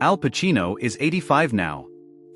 Al Pacino is 85 now.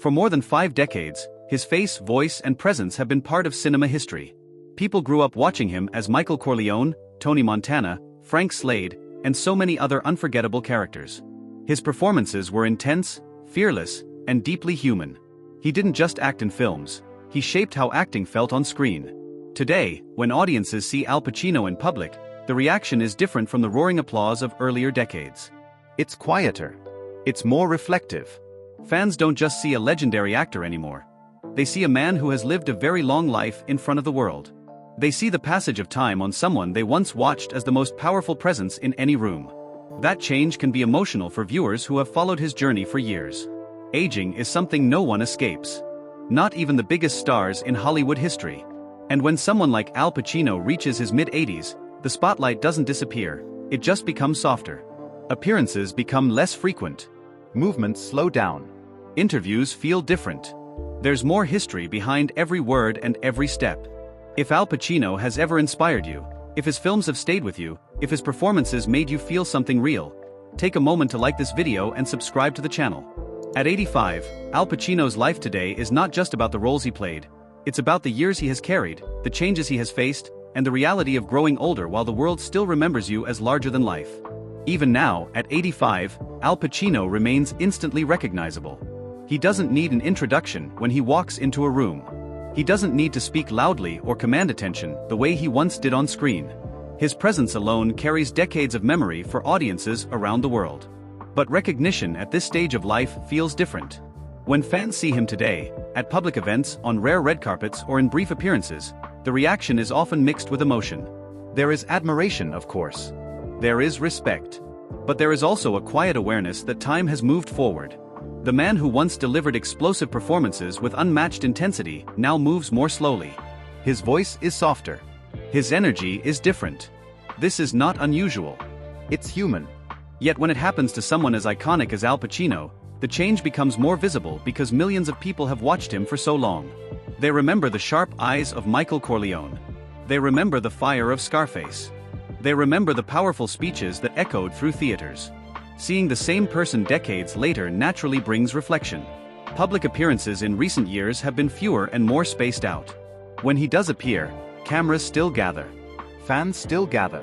For more than 5 decades, his face, voice, and presence have been part of cinema history. People grew up watching him as Michael Corleone, Tony Montana, Frank Slade, and so many other unforgettable characters. His performances were intense, fearless, and deeply human. He didn't just act in films, he shaped how acting felt on screen. Today, when audiences see Al Pacino in public, the reaction is different from the roaring applause of earlier decades. It's quieter. It's more reflective. Fans don't just see a legendary actor anymore. They see a man who has lived a very long life in front of the world. They see the passage of time on someone they once watched as the most powerful presence in any room. That change can be emotional for viewers who have followed his journey for years. Aging is something no one escapes. Not even the biggest stars in Hollywood history. And when someone like Al Pacino reaches his mid-80s, the spotlight doesn't disappear, it just becomes softer. Appearances become less frequent. Movements slow down. Interviews feel different. There's more history behind every word and every step. If Al Pacino has ever inspired you, if his films have stayed with you, if his performances made you feel something real, take a moment to like this video and subscribe to the channel. At 85, Al Pacino's life today is not just about the roles he played. It's about the years he has carried, the changes he has faced, and the reality of growing older while the world still remembers you as larger than life. Even now, at 85, Al Pacino remains instantly recognizable. He doesn't need an introduction when he walks into a room. He doesn't need to speak loudly or command attention the way he once did on screen. His presence alone carries decades of memory for audiences around the world. But recognition at this stage of life feels different. When fans see him today, at public events, on rare red carpets, or in brief appearances, the reaction is often mixed with emotion. There is admiration, of course. There is respect. But there is also a quiet awareness that time has moved forward. The man who once delivered explosive performances with unmatched intensity now moves more slowly. His voice is softer. His energy is different. This is not unusual. It's human. Yet when it happens to someone as iconic as Al Pacino, the change becomes more visible because millions of people have watched him for so long. They remember the sharp eyes of Michael Corleone. They remember the fire of Scarface. They remember the powerful speeches that echoed through theaters. Seeing the same person decades later naturally brings reflection. Public appearances in recent years have been fewer and more spaced out. When he does appear, cameras still gather. Fans still gather.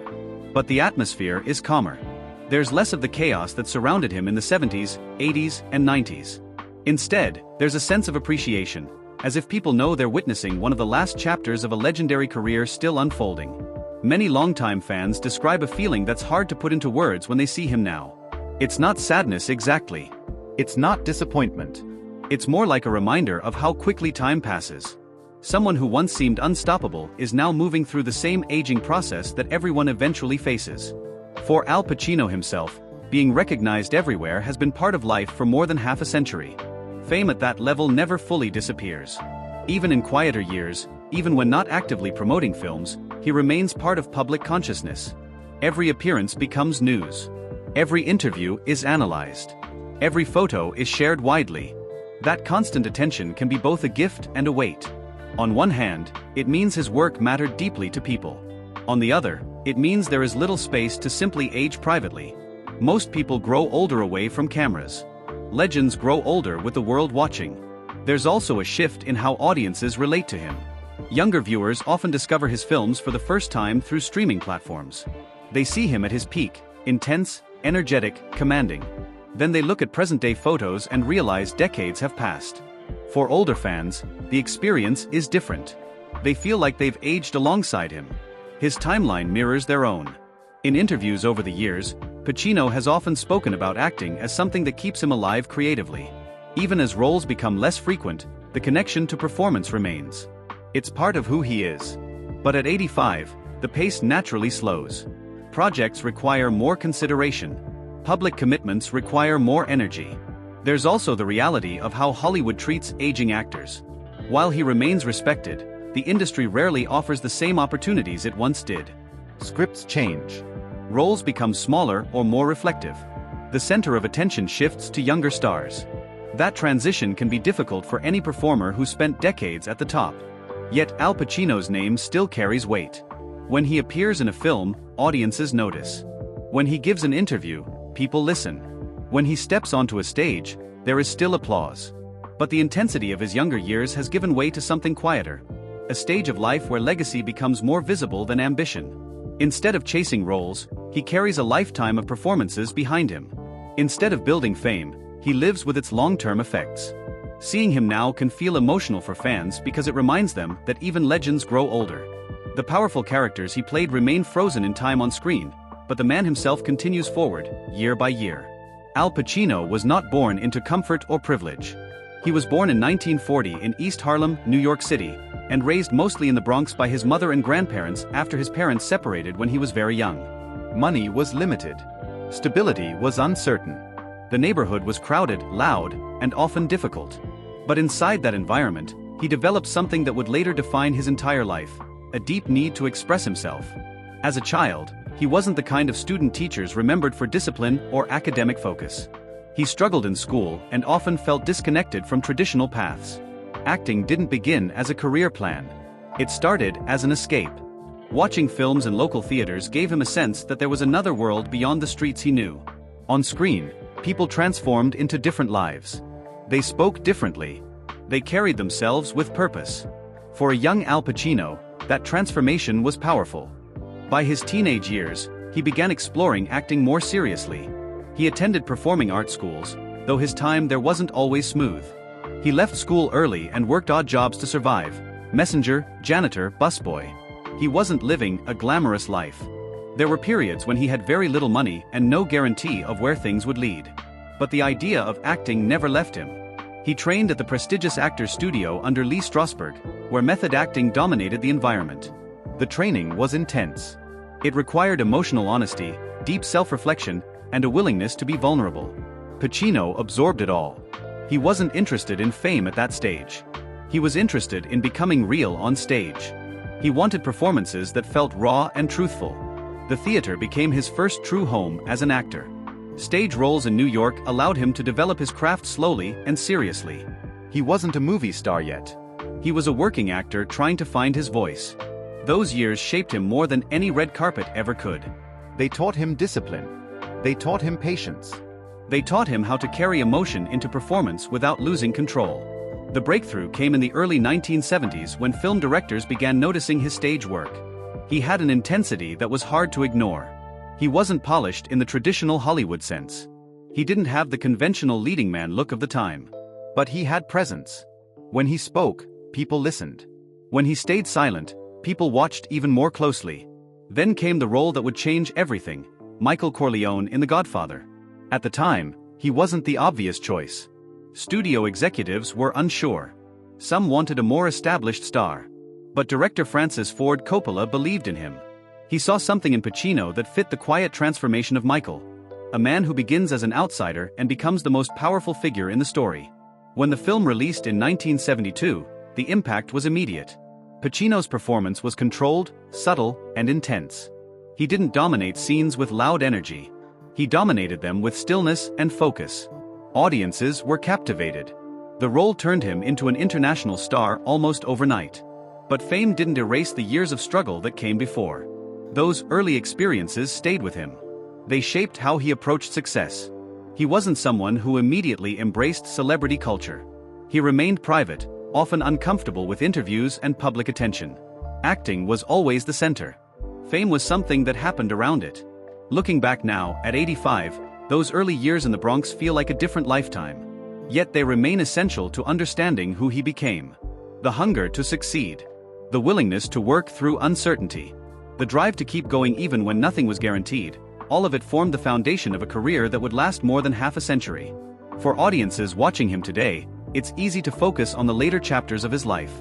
But the atmosphere is calmer. There's less of the chaos that surrounded him in the 70s, 80s, and 90s. Instead, there's a sense of appreciation, as if people know they're witnessing one of the last chapters of a legendary career still unfolding. Many longtime fans describe a feeling that's hard to put into words when they see him now. It's not sadness exactly. It's not disappointment. It's more like a reminder of how quickly time passes. Someone who once seemed unstoppable is now moving through the same aging process that everyone eventually faces. For Al Pacino himself, being recognized everywhere has been part of life for more than half a century. Fame at that level never fully disappears. Even in quieter years, even when not actively promoting films, he remains part of public consciousness. Every appearance becomes news. Every interview is analyzed. Every photo is shared widely. That constant attention can be both a gift and a weight. On one hand, it means his work mattered deeply to people. On the other, it means there is little space to simply age privately. Most people grow older away from cameras. Legends grow older with the world watching. There's also a shift in how audiences relate to him. Younger viewers often discover his films for the first time through streaming platforms. They see him at his peak, intense, energetic, commanding. Then they look at present-day photos and realize decades have passed. For older fans, the experience is different. They feel like they've aged alongside him. His timeline mirrors their own. In interviews over the years, Pacino has often spoken about acting as something that keeps him alive creatively. Even as roles become less frequent, the connection to performance remains. It's part of who he is. But at 85, the pace naturally slows. Projects require more consideration. Public commitments require more energy. There's also the reality of how Hollywood treats aging actors. While he remains respected, the industry rarely offers the same opportunities it once did. Scripts change. Roles become smaller or more reflective. The center of attention shifts to younger stars. That transition can be difficult for any performer who spent decades at the top. Yet Al Pacino's name still carries weight. When he appears in a film, audiences notice. When he gives an interview, people listen. When he steps onto a stage, there is still applause. But the intensity of his younger years has given way to something quieter. A stage of life where legacy becomes more visible than ambition. Instead of chasing roles, he carries a lifetime of performances behind him. Instead of building fame, he lives with its long-term effects. Seeing him now can feel emotional for fans because it reminds them that even legends grow older. The powerful characters he played remain frozen in time on screen, but the man himself continues forward, year by year. Al Pacino was not born into comfort or privilege. He was born in 1940 in East Harlem, New York City, and raised mostly in the Bronx by his mother and grandparents after his parents separated when he was very young. Money was limited. Stability was uncertain. The neighborhood was crowded, loud, and often difficult. But inside that environment, he developed something that would later define his entire life: a deep need to express himself. As a child, he wasn't the kind of student teachers remembered for discipline or academic focus. He struggled in school and often felt disconnected from traditional paths. Acting didn't begin as a career plan. It started as an escape. Watching films in local theaters gave him a sense that there was another world beyond the streets he knew. On screen, people transformed into different lives. They spoke differently. They carried themselves with purpose. For a young Al Pacino, that transformation was powerful. By his teenage years, he began exploring acting more seriously. He attended performing arts schools, though his time there wasn't always smooth. He left school early and worked odd jobs to survive: messenger, janitor, busboy. He wasn't living a glamorous life. There were periods when he had very little money and no guarantee of where things would lead. But the idea of acting never left him. He trained at the prestigious Actors Studio under Lee Strasberg, where method acting dominated the environment. The training was intense. It required emotional honesty, deep self-reflection, and a willingness to be vulnerable. Pacino absorbed it all. He wasn't interested in fame at that stage. He was interested in becoming real on stage. He wanted performances that felt raw and truthful. The theater became his first true home as an actor. Stage roles in New York allowed him to develop his craft slowly and seriously. He wasn't a movie star yet. He was a working actor trying to find his voice. Those years shaped him more than any red carpet ever could. They taught him discipline. They taught him patience. They taught him how to carry emotion into performance without losing control. The breakthrough came in the early 1970s when film directors began noticing his stage work. He had an intensity that was hard to ignore. He wasn't polished in the traditional Hollywood sense. He didn't have the conventional leading man look of the time. But he had presence. When he spoke, people listened. When he stayed silent, people watched even more closely. Then came the role that would change everything: Michael Corleone in The Godfather. At the time, he wasn't the obvious choice. Studio executives were unsure. Some wanted a more established star. But director Francis Ford Coppola believed in him. He saw something in Pacino that fit the quiet transformation of Michael, a man who begins as an outsider and becomes the most powerful figure in the story. When the film released in 1972, the impact was immediate. Pacino's performance was controlled, subtle, and intense. He didn't dominate scenes with loud energy. He dominated them with stillness and focus. Audiences were captivated. The role turned him into an international star almost overnight. But fame didn't erase the years of struggle that came before. Those early experiences stayed with him. They shaped how he approached success. He wasn't someone who immediately embraced celebrity culture. He remained private, often uncomfortable with interviews and public attention. Acting was always the center. Fame was something that happened around it. Looking back now, at 85, those early years in the Bronx feel like a different lifetime. Yet they remain essential to understanding who he became. The hunger to succeed. The willingness to work through uncertainty. The drive to keep going even when nothing was guaranteed. All of it formed the foundation of a career that would last more than half a century. For audiences watching him today, it's easy to focus on the later chapters of his life.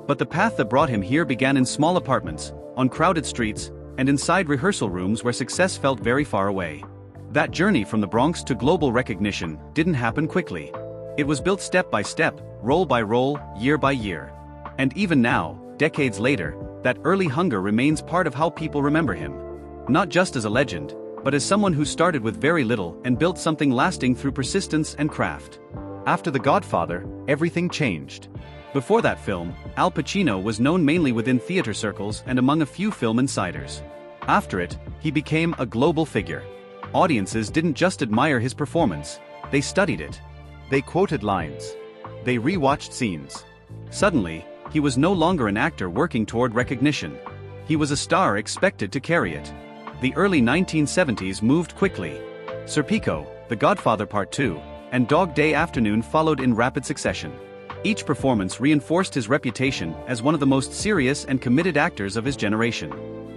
But the path that brought him here began in small apartments, on crowded streets, and inside rehearsal rooms where success felt very far away. That journey from the Bronx to global recognition didn't happen quickly. It was built step by step, role by role, year by year. And even now, decades later, that early hunger remains part of how people remember him. Not just as a legend, but as someone who started with very little and built something lasting through persistence and craft. After The Godfather, everything changed. Before that film, Al Pacino was known mainly within theater circles and among a few film insiders. After it, he became a global figure. Audiences didn't just admire his performance, they studied it. They quoted lines. They rewatched scenes. Suddenly, he was no longer an actor working toward recognition. He was a star expected to carry it. The early 1970s moved quickly. Serpico, The Godfather Part 2, and Dog Day Afternoon followed in rapid succession. Each performance reinforced his reputation as one of the most serious and committed actors of his generation.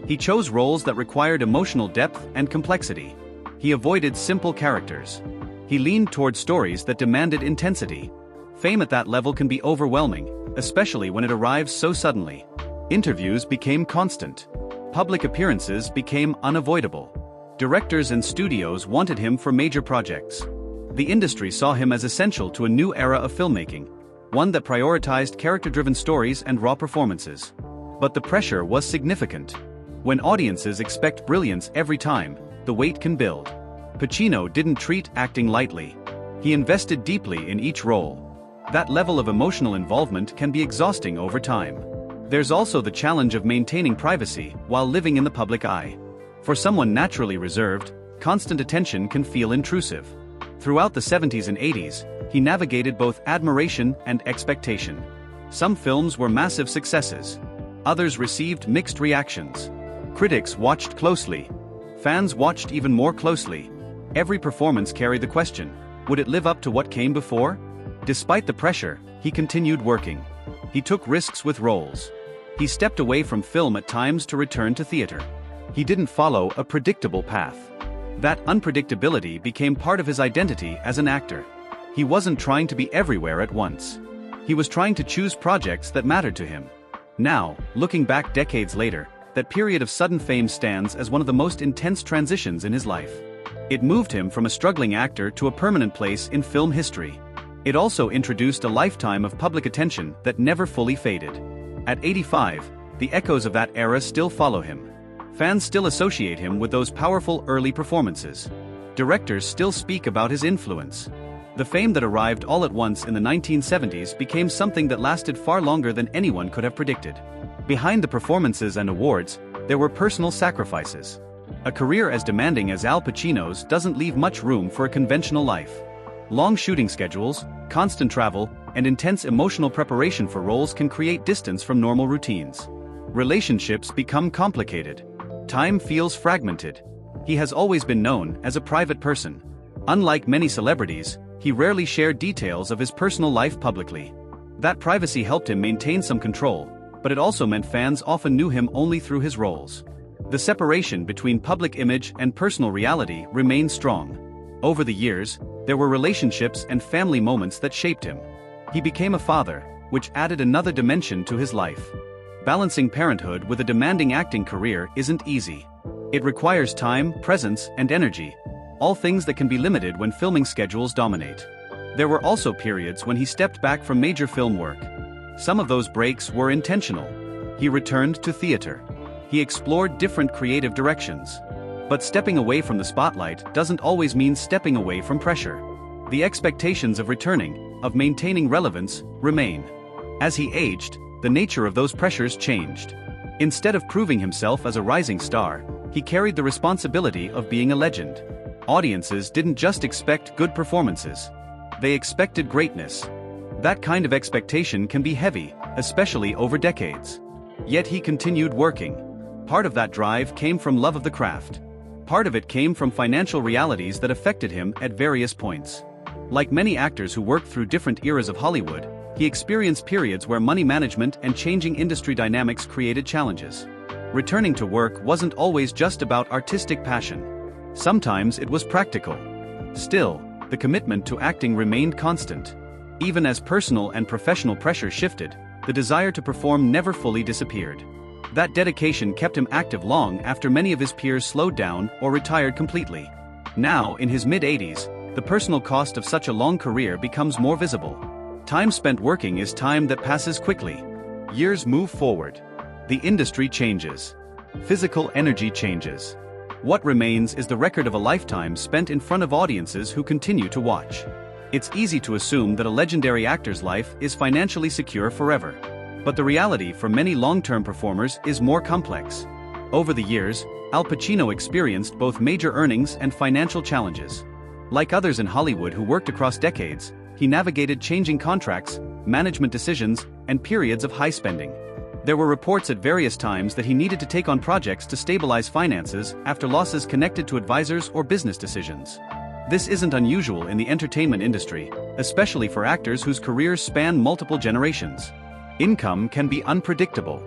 He chose roles that required emotional depth and complexity. He avoided simple characters. He leaned toward stories that demanded intensity. Fame at that level can be overwhelming, especially when it arrives so suddenly. Interviews became constant. Public appearances became unavoidable. Directors and studios wanted him for major projects. The industry saw him as essential to a new era of filmmaking, one that prioritized character-driven stories and raw performances. But the pressure was significant. When audiences expect brilliance every time, the weight can build. Pacino didn't treat acting lightly. He invested deeply in each role. That level of emotional involvement can be exhausting over time. There's also the challenge of maintaining privacy while living in the public eye. For someone naturally reserved, constant attention can feel intrusive. Throughout the 70s and 80s, he navigated both admiration and expectation. Some films were massive successes. Others received mixed reactions. Critics watched closely. Fans watched even more closely. Every performance carried the question, would it live up to what came before? Despite the pressure, he continued working. He took risks with roles. He stepped away from film at times to return to theater. He didn't follow a predictable path. That unpredictability became part of his identity as an actor. He wasn't trying to be everywhere at once. He was trying to choose projects that mattered to him. Now, looking back decades later, that period of sudden fame stands as one of the most intense transitions in his life. It moved him from a struggling actor to a permanent place in film history. It also introduced a lifetime of public attention that never fully faded. At 85, the echoes of that era still follow him. Fans still associate him with those powerful early performances. Directors still speak about his influence. The fame that arrived all at once in the 1970s became something that lasted far longer than anyone could have predicted. Behind the performances and awards, there were personal sacrifices. A career as demanding as Al Pacino's doesn't leave much room for a conventional life. Long shooting schedules, constant travel, and intense emotional preparation for roles can create distance from normal routines. Relationships become complicated. Time feels fragmented. He has always been known as a private person. Unlike many celebrities, he rarely shared details of his personal life publicly. That privacy helped him maintain some control, but it also meant fans often knew him only through his roles. The separation between public image and personal reality remained strong. Over the years, there were relationships and family moments that shaped him. He became a father, which added another dimension to his life. Balancing parenthood with a demanding acting career isn't easy. It requires time, presence, and energy, all things that can be limited when filming schedules dominate. There were also periods when he stepped back from major film work. Some of those breaks were intentional. He returned to theater. He explored different creative directions. But stepping away from the spotlight doesn't always mean stepping away from pressure. The expectations of returning, of maintaining relevance, remain. As he aged, the nature of those pressures changed. Instead of proving himself as a rising star, he carried the responsibility of being a legend. Audiences didn't just expect good performances. They expected greatness. That kind of expectation can be heavy, especially over decades. Yet he continued working. Part of that drive came from love of the craft. Part of it came from financial realities that affected him at various points. Like many actors who worked through different eras of Hollywood, he experienced periods where money management and changing industry dynamics created challenges. Returning to work wasn't always just about artistic passion. Sometimes it was practical. Still, the commitment to acting remained constant. Even as personal and professional pressure shifted, the desire to perform never fully disappeared. That dedication kept him active long after many of his peers slowed down or retired completely. Now, in his mid-80s, the personal cost of such a long career becomes more visible. Time spent working is time that passes quickly. Years move forward. The industry changes. Physical energy changes. What remains is the record of a lifetime spent in front of audiences who continue to watch. It's easy to assume that a legendary actor's life is financially secure forever. But the reality for many long-term performers is more complex. Over the years, Al Pacino experienced both major earnings and financial challenges. Like others in Hollywood who worked across decades, he navigated changing contracts, management decisions, and periods of high spending. There were reports at various times that he needed to take on projects to stabilize finances after losses connected to advisors or business decisions. This isn't unusual in the entertainment industry, especially for actors whose careers span multiple generations. Income can be unpredictable.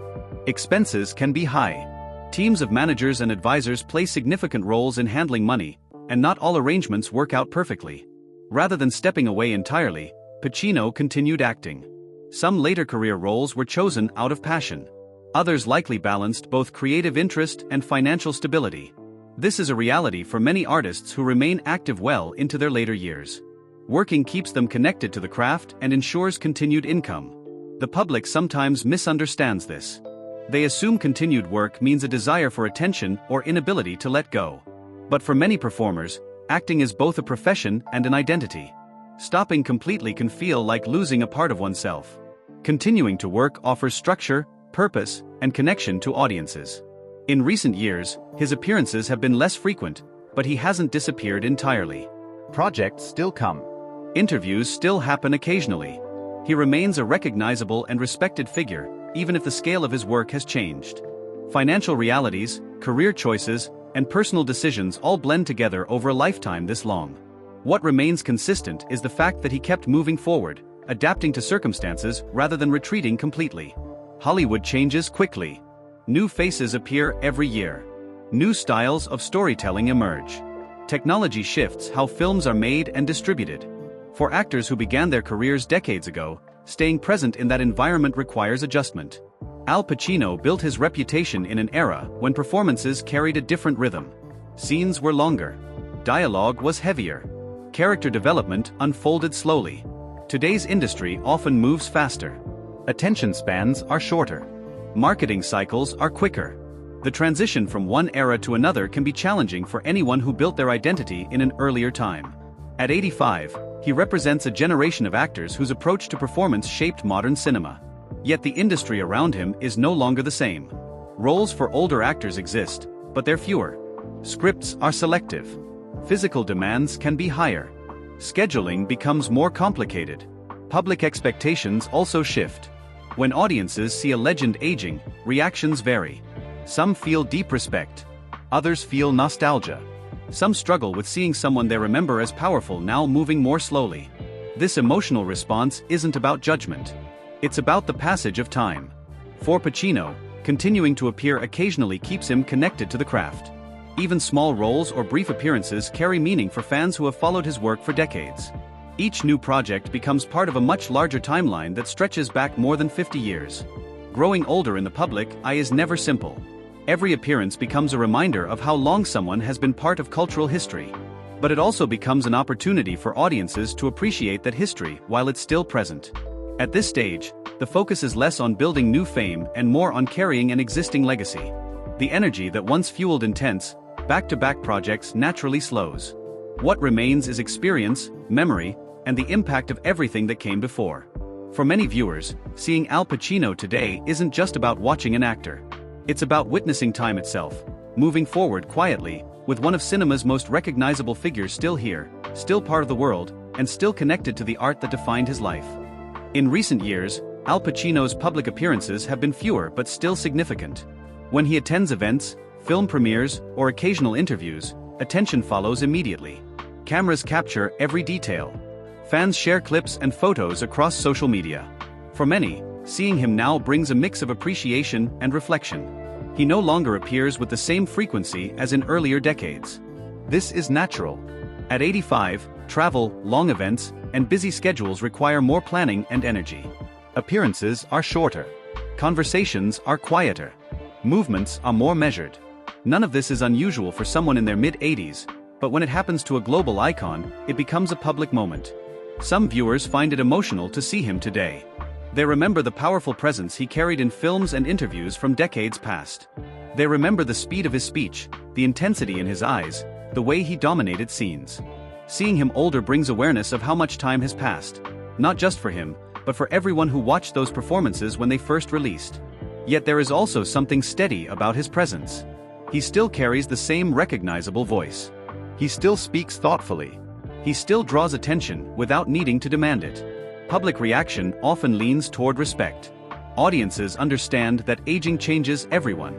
Expenses can be high. Teams of managers and advisors play significant roles in handling money, and not all arrangements work out perfectly. Rather than stepping away entirely, Pacino continued acting. Some later career roles were chosen out of passion. Others likely balanced both creative interest and financial stability. This is a reality for many artists who remain active well into their later years. Working keeps them connected to the craft and ensures continued income. The public sometimes misunderstands this. They assume continued work means a desire for attention or inability to let go. But for many performers, acting is both a profession and an identity. Stopping completely can feel like losing a part of oneself. Continuing to work offers structure, purpose, and connection to audiences. In recent years, his appearances have been less frequent, but he hasn't disappeared entirely. Projects still come. Interviews still happen occasionally. He remains a recognizable and respected figure, even if the scale of his work has changed. Financial realities, career choices, and personal decisions all blend together over a lifetime this long. What remains consistent is the fact that he kept moving forward, adapting to circumstances rather than retreating completely. Hollywood changes quickly. New faces appear every year. New styles of storytelling emerge. Technology shifts how films are made and distributed. For actors who began their careers decades ago, staying present in that environment requires adjustment. Al Pacino built his reputation in an era when performances carried a different rhythm. Scenes were longer. Dialogue was heavier. Character development unfolded slowly. Today's industry often moves faster. Attention spans are shorter. Marketing cycles are quicker. The transition from one era to another can be challenging for anyone who built their identity in an earlier time. At 85, he represents a generation of actors whose approach to performance shaped modern cinema. Yet the industry around him is no longer the same. Roles for older actors exist, but they're fewer. Scripts are selective. Physical demands can be higher. Scheduling becomes more complicated. Public expectations also shift. When audiences see a legend aging, reactions vary. Some feel deep respect. Others feel nostalgia. Some struggle with seeing someone they remember as powerful now moving more slowly. This emotional response isn't about judgment. It's about the passage of time. For Pacino, continuing to appear occasionally keeps him connected to the craft. Even small roles or brief appearances carry meaning for fans who have followed his work for decades. Each new project becomes part of a much larger timeline that stretches back more than 50 years. Growing older in the public eye is never simple. Every appearance becomes a reminder of how long someone has been part of cultural history. But it also becomes an opportunity for audiences to appreciate that history while it's still present. At this stage, the focus is less on building new fame and more on carrying an existing legacy. The energy that once fueled intense, back-to-back projects naturally slows. What remains is experience, memory, and the impact of everything that came before. For many viewers, seeing Al Pacino today isn't just about watching an actor. It's about witnessing time itself, moving forward quietly, with one of cinema's most recognizable figures still here, still part of the world, and still connected to the art that defined his life. In recent years, Al Pacino's public appearances have been fewer but still significant. When he attends events, film premieres, or occasional interviews, attention follows immediately. Cameras capture every detail. Fans share clips and photos across social media. For many, seeing him now brings a mix of appreciation and reflection. He no longer appears with the same frequency as in earlier decades. This is natural. At 85, travel, long events, and busy schedules require more planning and energy. Appearances are shorter. Conversations are quieter. Movements are more measured. None of this is unusual for someone in their mid-80s, but when it happens to a global icon, it becomes a public moment. Some viewers find it emotional to see him today. They remember the powerful presence he carried in films and interviews from decades past. They remember the speed of his speech, the intensity in his eyes, the way he dominated scenes. Seeing him older brings awareness of how much time has passed, not just for him, but for everyone who watched those performances when they first released. Yet there is also something steady about his presence. He still carries the same recognizable voice. He still speaks thoughtfully. He still draws attention without needing to demand it. Public reaction often leans toward respect. Audiences understand that aging changes everyone.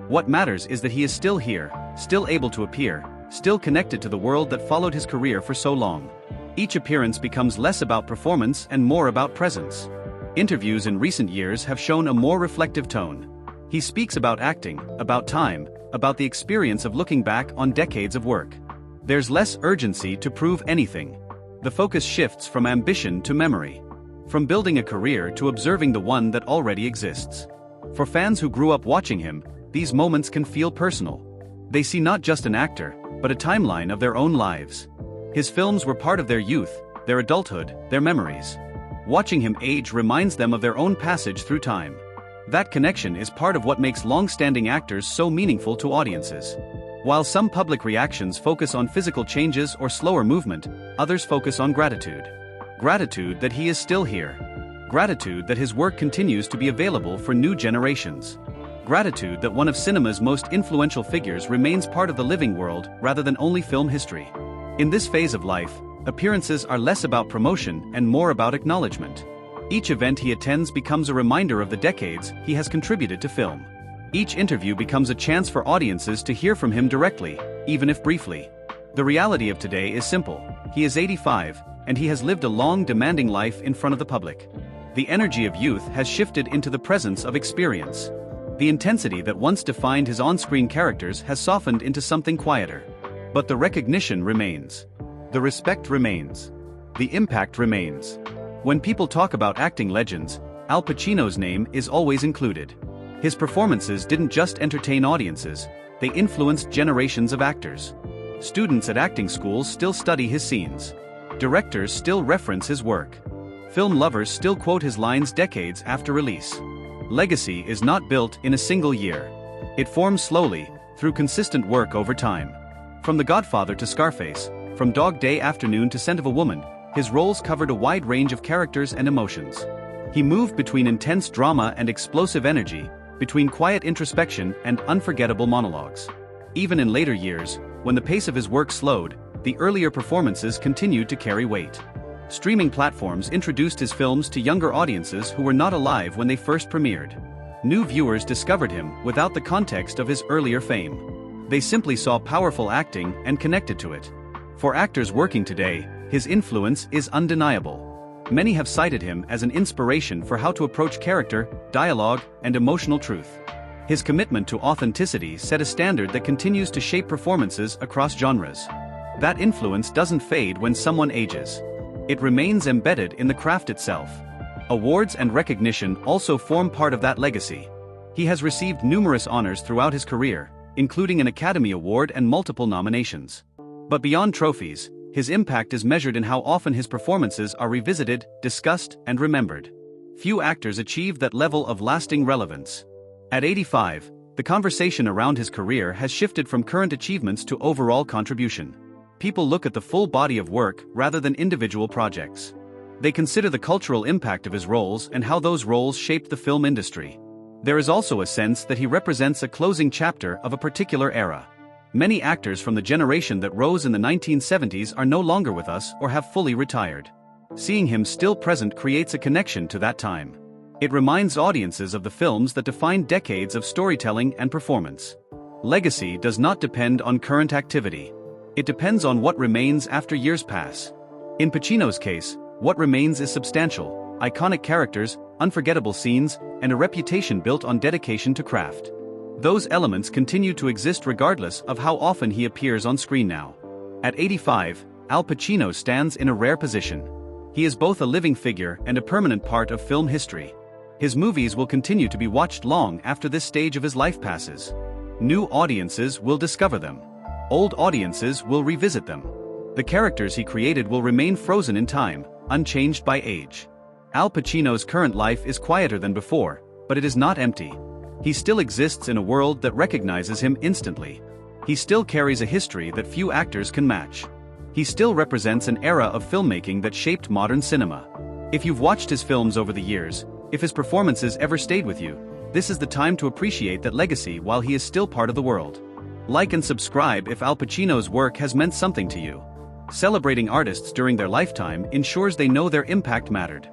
What matters is that he is still here, still able to appear, still connected to the world that followed his career for so long. Each appearance becomes less about performance and more about presence. Interviews in recent years have shown a more reflective tone. He speaks about acting, about time, about the experience of looking back on decades of work. There's less urgency to prove anything. The focus shifts from ambition to memory. From building a career to observing the one that already exists. For fans who grew up watching him, these moments can feel personal. They see not just an actor, but a timeline of their own lives. His films were part of their youth, their adulthood, their memories. Watching him age reminds them of their own passage through time. That connection is part of what makes long-standing actors so meaningful to audiences. While some public reactions focus on physical changes or slower movement, others focus on gratitude. Gratitude that he is still here. Gratitude that his work continues to be available for new generations. Gratitude that one of cinema's most influential figures remains part of the living world rather than only film history. In this phase of life, appearances are less about promotion and more about acknowledgement. Each event he attends becomes a reminder of the decades he has contributed to film. Each interview becomes a chance for audiences to hear from him directly, even if briefly. The reality of today is simple. He is 85, and he has lived a long, demanding life in front of the public. The energy of youth has shifted into the presence of experience. The intensity that once defined his on-screen characters has softened into something quieter. But the recognition remains. The respect remains. The impact remains. When people talk about acting legends, Al Pacino's name is always included. His performances didn't just entertain audiences, they influenced generations of actors. Students at acting schools still study his scenes. Directors still reference his work. Film lovers still quote his lines decades after release. Legacy is not built in a single year. It forms slowly, through consistent work over time. From The Godfather to Scarface, from Dog Day Afternoon to Scent of a Woman, his roles covered a wide range of characters and emotions. He moved between intense drama and explosive energy, between quiet introspection and unforgettable monologues. Even in later years, when the pace of his work slowed, the earlier performances continued to carry weight. Streaming platforms introduced his films to younger audiences who were not alive when they first premiered. New viewers discovered him without the context of his earlier fame. They simply saw powerful acting and connected to it. For actors working today, his influence is undeniable. Many have cited him as an inspiration for how to approach character, dialogue, and emotional truth. His commitment to authenticity set a standard that continues to shape performances across genres. That influence doesn't fade when someone ages. It remains embedded in the craft itself. Awards and recognition also form part of that legacy. He has received numerous honors throughout his career, including an Academy Award and multiple nominations. But beyond trophies, his impact is measured in how often his performances are revisited, discussed, and remembered. Few actors achieve that level of lasting relevance. At 85, the conversation around his career has shifted from current achievements to overall contribution. People look at the full body of work rather than individual projects. They consider the cultural impact of his roles and how those roles shaped the film industry. There is also a sense that he represents a closing chapter of a particular era. Many actors from the generation that rose in the 1970s are no longer with us or have fully retired. Seeing him still present creates a connection to that time. It reminds audiences of the films that defined decades of storytelling and performance. Legacy does not depend on current activity. It depends on what remains after years pass. In Pacino's case, what remains is substantial, iconic characters, unforgettable scenes, and a reputation built on dedication to craft. Those elements continue to exist regardless of how often he appears on screen now. At 85, Al Pacino stands in a rare position. He is both a living figure and a permanent part of film history. His movies will continue to be watched long after this stage of his life passes. New audiences will discover them. Old audiences will revisit them. The characters he created will remain frozen in time, unchanged by age. Al Pacino's current life is quieter than before, but it is not empty. He still exists in a world that recognizes him instantly. He still carries a history that few actors can match. He still represents an era of filmmaking that shaped modern cinema. If you've watched his films over the years, if his performances ever stayed with you, this is the time to appreciate that legacy while he is still part of the world. Like and subscribe if Al Pacino's work has meant something to you. Celebrating artists during their lifetime ensures they know their impact mattered.